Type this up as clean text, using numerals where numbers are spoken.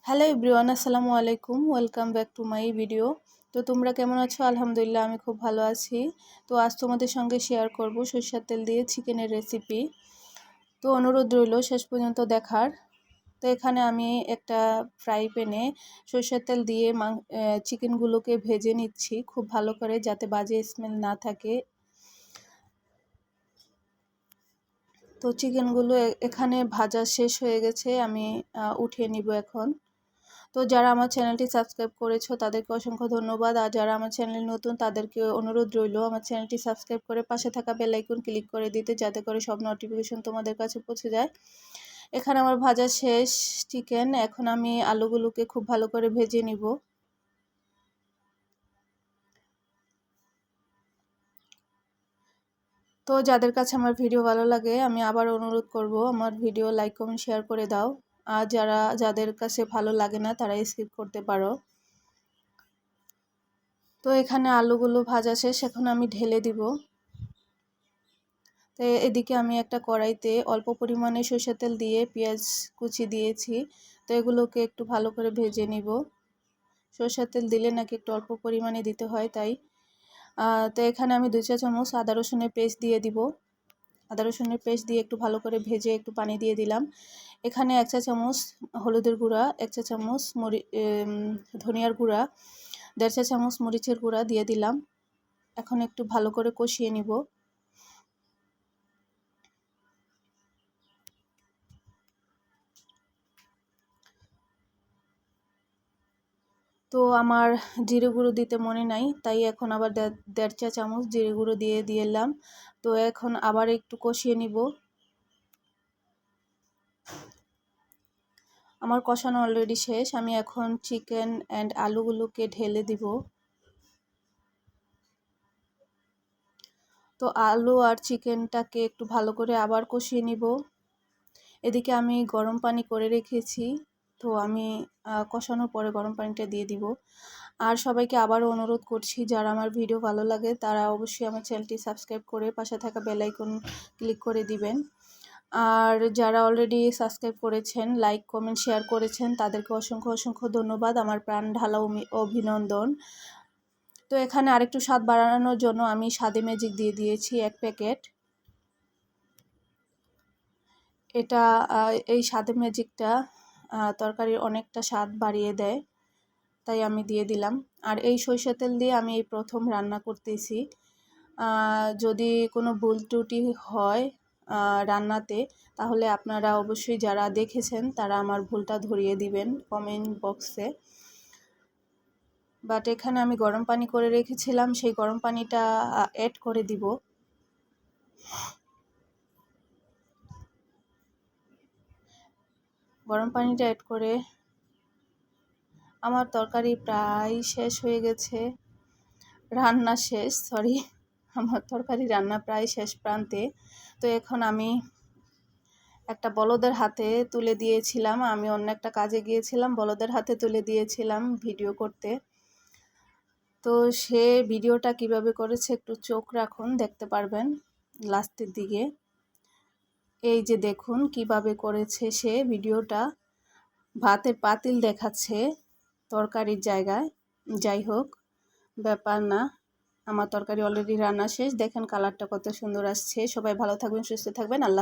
Hello everyone, আসসালামু আলাইকুম। Welcome back to my video. তো তোমরা কেমন আছো? আলহামদুলিল্লাহ আমি খুব ভালো আছি। তো আজ তোমাদের সঙ্গে শেয়ার করব সরিষার তেল দিয়ে চিকেনের রেসিপি। তো অনুরোধ রইল শেষ পর্যন্ত দেখার। তো এখানে আমি একটা ফ্রাই প্যানে সরিষার তেল দিয়ে চিকেনগুলোকে ভেজে নিচ্ছি খুব ভালো করে, যাতে বাজে স্মেল না থাকে। তো চিকেনগুলো এখানে ভাজা শেষ হয়ে গেছে, আমি উঠিয়ে নিব এখন। তো যারা আমার চ্যানেলটি সাবস্ক্রাইব করেছো তাদেরকে অসংখ্য ধন্যবাদ, আর যারা আমার চ্যানেল নতুন তাদেরকে অনুরোধ রইল আমার চ্যানেলটি সাবস্ক্রাইব করে পাশে থাকা বেল আইকন ক্লিক করে দিতে, যাতে করে সব নোটিফিকেশন তোমাদের কাছে পৌঁছে যায়। এখানে আমার ভাজা শেষ চিকেন, এখন আমি আলুগুলোকে খুব ভালো করে ভেজে নিব। তো যাদের কাছে আমার ভিডিও ভালো লাগে আমি আবার অনুরোধ করব আমার ভিডিও লাইক কমেন্ট শেয়ার করে দাও, আর যাদের কাছে ভালো লাগে না তারা স্কিপ করতে পারো। তো এখানে আলুগুলো ভাজা শেষ, এখন আমি ঢেলে দিব। তো এদিকে আমি একটা কড়াইতে অল্প পরিমাণে সরষের তেল দিয়ে পেঁয়াজ কুচি দিয়েছি। তো এগুলোকে একটু ভালো করে ভেজে নিব। সরষের তেল দিলে নাকি একটু অল্প পরিমাণে দিতে হয়, তাই। তো এখানে আমি 2 চা চামচ আদা রসুনের পেস্ট দিয়ে দিব। আদা রসুনের পেস্ট দিয়ে একটু ভালো করে ভেজে একটু পানি দিয়ে দিলাম। এখানে 1 চা চামচ হলুদের গুঁড়া, 1 চা চামচ ধনিয়ার গুঁড়া, 1.5 চা চামচ মরিচের গুঁড়া দিয়ে দিলাম। এখন একটু ভালো করে কষিয়ে নিব। তো আমার জিরে গুঁড়ো দিতে মনে নাই, তাই এখন আবার 1.5 চা চামচ জিরে গুঁড়ো দিয়ে দিলাম। তো এখন আবার একটু কষিয়ে নিব। আমার কষানো অলরেডি শেষ, আমি এখন চিকেন অ্যান্ড আলুগুলোকে ঢেলে দিব। তো আলু আর চিকেনটাকে একটু ভালো করে আবার কষিয়ে নিব। এদিকে আমি গরম পানি করে রেখেছি, তো আমি কষানোর পরে গরম পানিটা দিয়ে দিব। আর সবাইকে আবারও অনুরোধ করছি, যারা আমার ভিডিও ভালো লাগে তারা অবশ্যই আমার চ্যানেলটি সাবস্ক্রাইব করে পাশে থাকা বেল আইকন ক্লিক করে দিবেন। আর যারা অলরেডি সাবস্ক্রাইব করেছেন, লাইক কমেন্ট শেয়ার করেছেন, তাদেরকে অসংখ্য অসংখ্য ধন্যবাদ, আমার প্রাণ ঢালা অভিনন্দন। তো এখানে আরেকটু স্বাদ বাড়ানোর জন্য আমি স্বাদে ম্যাজিক দিয়ে দিয়েছি 1 প্যাকেট। এটা এই স্বাদে ম্যাজিকটা তরকারির অনেকটা স্বাদ বাড়িয়ে দেয়, তাই আমি দিয়ে দিলাম। আর এই সরিষার তেল দিয়ে আমি এই প্রথম রান্না করতেছি। যদি কোনো ভুল ত্রুটি হয় রান্নাতে, তাহলে আপনারা অবশ্যই যারা দেখেছেন তারা আমার ভুলটা ধরিয়ে দিবেন কমেন্ট বক্সে। বাট এখানে আমি গরম পানি করে রেখেছিলাম, সেই গরম পানিটা অ্যাড করে দিব। গরম পানিটা অ্যাড করে আমার তরকারি প্রায় শেষ হয়ে গেছে, রান্না শেষ, সরি, আমার তরকারি রান্না প্রায় শেষ প্রান্তে। তো এখন আমি একটা বলদের হাতে তুলে দিয়েছিলাম, আমি অন্য একটা কাজে গিয়েছিলাম, বলদের হাতে তুলে দিয়েছিলাম ভিডিও করতে। তো সে ভিডিওটা কিভাবে করেছে একটু চোখ রাখুন, দেখতে পারবেন লাস্টের দিকে। এই যে দেখুন কিভাবে করেছে সে ভিডিওটা। ভাতের পাতিল দেখাচ্ছে তরকারির জায়গায়, যাই হোক ব্যাপার না। আমার তরকারি অলরেডি রান্না শেষ, দেখেন কালারটা কত সুন্দর আসছে। সবাই ভালো থাকবেন, সুস্থ থাকবেন, আল্লাহ।